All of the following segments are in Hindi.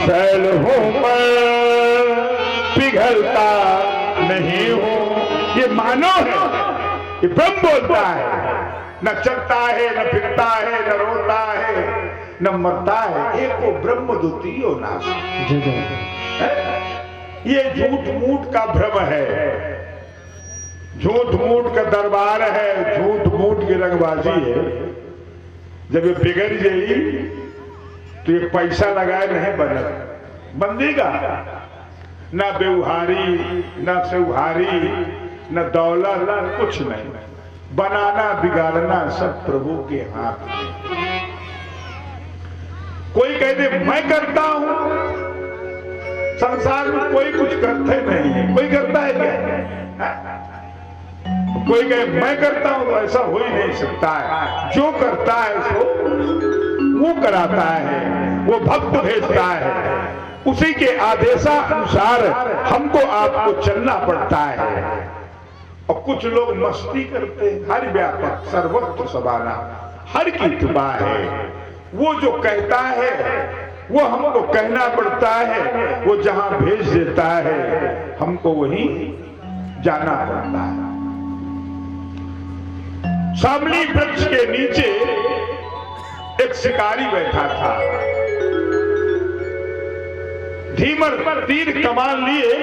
शैल हूं मैं पिघलता नहीं हूं। ये मानव है, ये ब्रह्म बोलता है। न चलता है, न फिरता है, न रोता है, न मरता है। एको ब्रह्म द्वितीयो नाश। ये झूठ मूठ का भ्रम है, झूठ मूठ का दरबार है, झूठ मूठ की रंगबाजी है। जब ये बिगड़ जाएगी तो ये पैसा लगाए नहीं बंदेगा। ना व्यवहारी, ना सेवहारी, न दौलत, कुछ नहीं। बनाना बिगाड़ना सब प्रभु के हाथ में। कोई कहते मैं करता हूं, संसार में कोई कुछ करते नहीं है। कोई करता है क्या? कोई कहे मैं करता हूं तो ऐसा हो ही नहीं सकता है। जो करता है सो वो कराता है, वो भक्त भेजता है। उसी के आदेशानुसार हमको आपको चलना पड़ता है। और कुछ लोग मस्ती करते हैं। हर व्यापक सर्वत्र सबाना, हर की कृपा है। वो जो कहता है वो हमको कहना पड़ता है। वो जहां भेज देता है हमको वहीं जाना पड़ता है। सामली वृक्ष के नीचे एक शिकारी बैठा था। धीमर तीर कमान लिए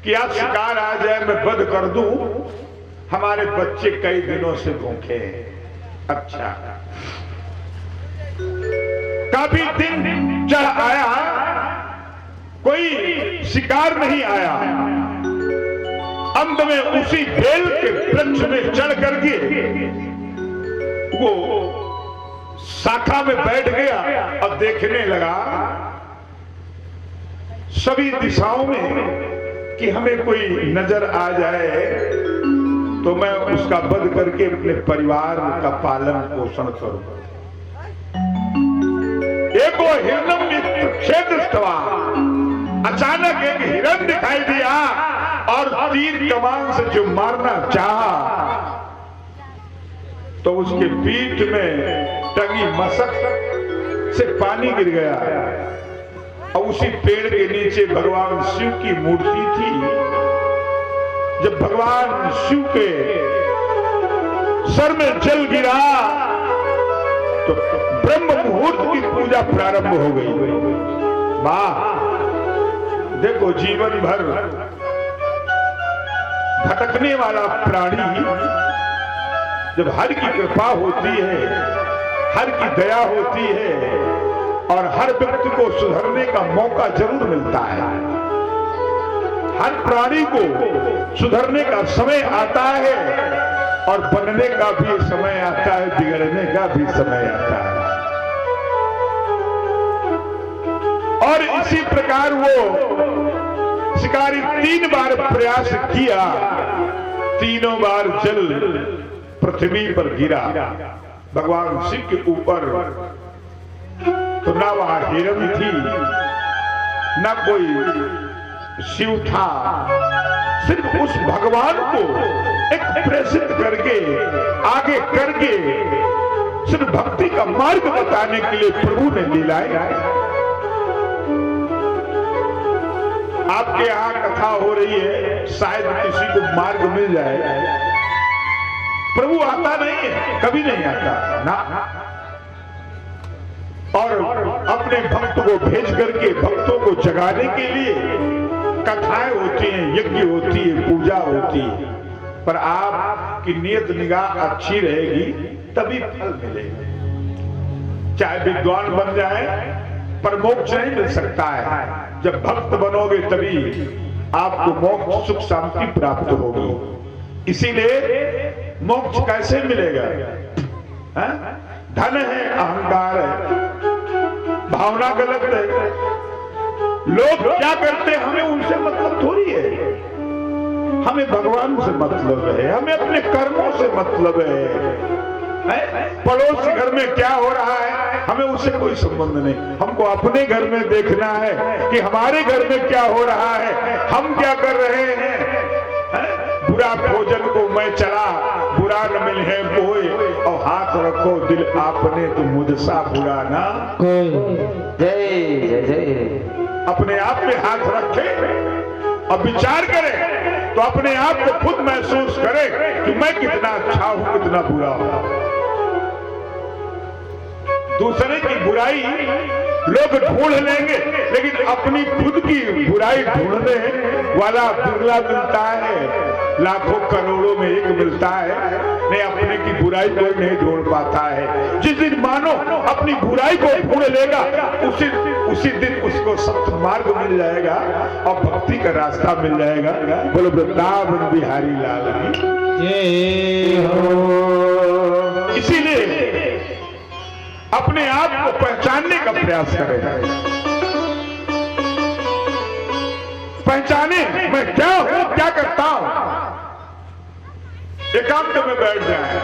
कि आप शिकार आ जाए, मैं वध कर दूं। हमारे बच्चे कई दिनों से भूखे हैं। अच्छा, काफी दिन चढ़ आया, कोई शिकार नहीं आया। अंत में उसी बेल के वृक्ष में चढ़ करके वो शाखा में बैठ गया और देखने लगा सभी दिशाओं में कि हमें कोई नजर आ जाए तो मैं उसका वध करके अपने परिवार का पालन पोषण करूं। एको हिरण्यमित्र क्षेत्रस्थवा, अचानक एक हिरण दिखाई दिया और तीर कमान से जो मारना चाहा तो उसके पीठ में टंगी मशक से पानी गिर गया। और उसी पेड़ के नीचे भगवान शिव की मूर्ति थी। जब भगवान शिव के सर में जल गिरा तो ब्रह्म मुहूर्त की पूजा प्रारंभ हो गई। वाह, देखो जीवन भर भटकने वाला प्राणी जब हर की कृपा होती है, हर की दया होती है और हर व्यक्ति को सुधरने का मौका जरूर मिलता है। हर प्राणी को सुधरने का समय आता है और बनने का भी समय आता है, बिगड़ने का भी समय आता है। और इसी प्रकार वो शिकारी 3 बार प्रयास किया, तीनों बार जल पृथ्वी पर गिरा भगवान शिव के ऊपर। तो ना वहां हिरण थी, ना कोई शिव था। सिर्फ उस भगवान को एक प्रेषित करके, आगे करके सिर्फ भक्ति का मार्ग बताने के लिए प्रभु ने लीलाएं। आपके यहां कथा हो रही है, शायद किसी को मार्ग मिल जाए। प्रभु आता नहीं है, कभी नहीं आता ना। और अपने भक्त को भेज करके भक्तों को जगाने के लिए कथाएं होती हैं, यज्ञ होती है, पूजा होती है। पर आपकी नियत निगाह अच्छी रहेगी तभी फल मिलेगा। चाहे विद्वान बन जाए पर मोक्ष नहीं मिल सकता है। जब भक्त बनोगे तभी आपको मोक्ष, सुख शांति प्राप्त होगी। इसीलिए मोक्ष कैसे मिलेगा? धन है, अहंकार है, भावना गलत है। लोग क्या करते हैं, हमें उनसे मतलब थोड़ी है। हमें भगवान से मतलब है, हमें अपने कर्मों से मतलब है। पड़ोसी घर में क्या हो रहा है हमें उससे कोई संबंध नहीं। हमको अपने घर में देखना है कि हमारे घर में क्या हो रहा है, हम क्या कर रहे हैं। बुरा भोजन को मैं चला, बुरा बुरा न मिले कोई, और हाथ रखो दिल आपने तो मुझसा बुरा ना कोई। जय जय जय। अपने आप में हाथ रखे और विचार करे तो अपने आप को खुद महसूस करे कि मैं कितना अच्छा हूं, कितना बुरा हूं। दूसरे की बुराई लोग ढूंढ लेंगे, लेकिन अपनी खुद की बुराई ढूंढने वाला बिरला मिलता है, लाखों करोड़ों में एक मिलता है। नहीं, अपने की बुराई कोई नहीं ढूंढ पाता है। जिस दिन मानो अपनी बुराई को ढूंढ लेगा, उसी दिन उसको सप्त मार्ग मिल जाएगा और भक्ति का रास्ता मिल जाएगा। बोलो वृंदावन बिहारी लाल की जय हो। इसीलिए अपने आप को पहचानने का प्रयास करें। पहचाने मैं क्या हूं, क्या करता हूं। एकांत में बैठ जाए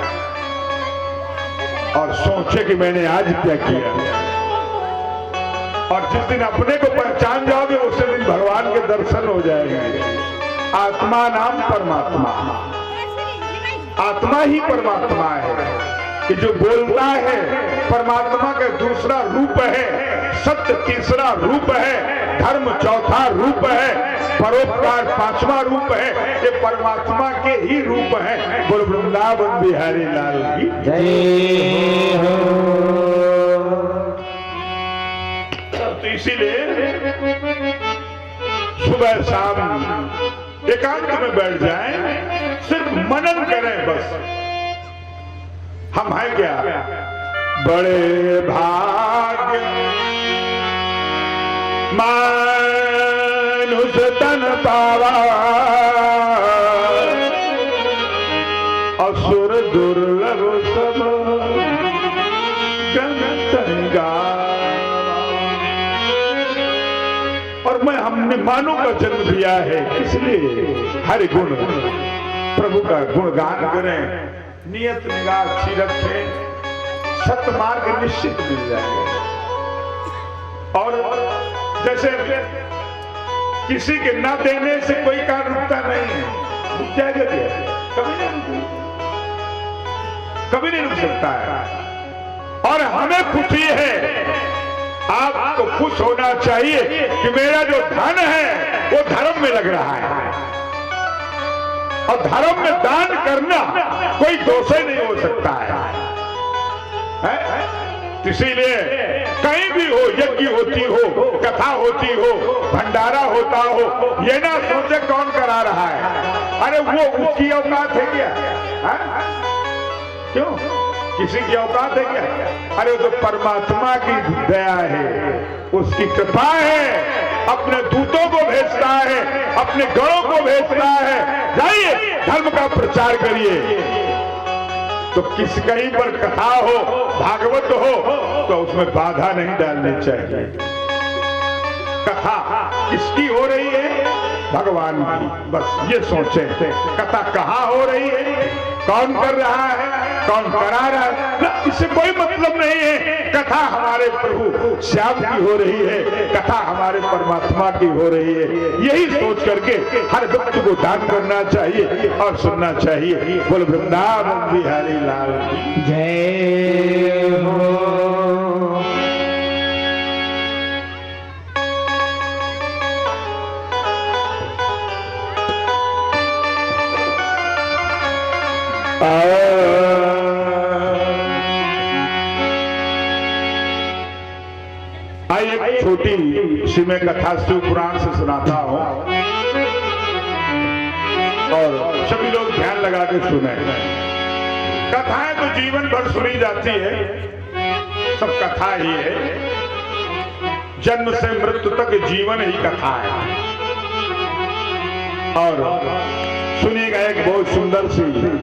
और सोचे कि मैंने आज क्या किया। और जिस दिन अपने को पहचान जाओगे उसी दिन भगवान के दर्शन हो जाएंगे। आत्मा नाम परमात्मा, आत्मा ही परमात्मा है कि जो बोलता है। परमात्मा का दूसरा रूप है, सत्य तीसरा रूप है, धर्म चौथा रूप है, परोपकार पांचवा रूप है। ये परमात्मा के ही रूप है। बोल वृंदावन बिहारी लाल की जय हो। तो इसीलिए सुबह शाम एकांत में बैठ जाएं, सिर्फ मनन करें बस। हम हैं क्या? बड़े भाग्य मानुष तन पावा, असुर दुर्लभ सब गंगा। और मैं हमने मानव का जन्म दिया है, इसलिए हर गुण प्रभु का गुणगान करें, नियत निगाह अच्छी रखें, सतमार्ग निश्चित मिल जाएगा। और जैसे किसी के न देने से कोई कार्य रुकता नहीं है, रुक जाएगा क्या? कभी नहीं रुक सकता है। और हमें खुशी है, आपको खुश होना चाहिए कि मेरा जो धन है वो धर्म में लग रहा है। और धर्म में दान करना कोई दोष ही नहीं हो सकता है। इसीलिए कहीं भी हो, यज्ञ होती हो, कथा होती हो, भंडारा होता हो, ये ना सोचे कौन करा रहा है। अरे वो उसकी औकात है क्या? क्यों? किसी की औकात है क्या? अरे वो तो परमात्मा की दया है, उसकी कृपा है। अपने दूतों को भेजता है, अपने गणों को भेजता है, जाइए धर्म का प्रचार करिए। तो किस कहीं पर कथा हो, भागवत हो, तो उसमें बाधा नहीं डालनी चाहिए। कथा किसकी हो रही है? भगवान की। बस ये सोचे कथा कहाँ हो रही है, कौन कर रहा है, कौन करा रहा है, इससे कोई मतलब नहीं है। कथा हमारे प्रभु श्याम की हो रही है, कथा हमारे परमात्मा की हो रही है। यही सोच करके हर व्यक्ति को दान करना चाहिए और सुनना चाहिए। बोल वृंदावन बिहारी लाल की जय हो। एक छोटी सी मैं कथा शिव पुराण से सुनाता हूं और सभी लोग ध्यान लगा के सुने। कथाएं तो जीवन भर सुनी जाती है, सब कथा ही है। जन्म से मृत्यु तक जीवन ही कथा है। और सुनिएगा एक बहुत सुंदर सी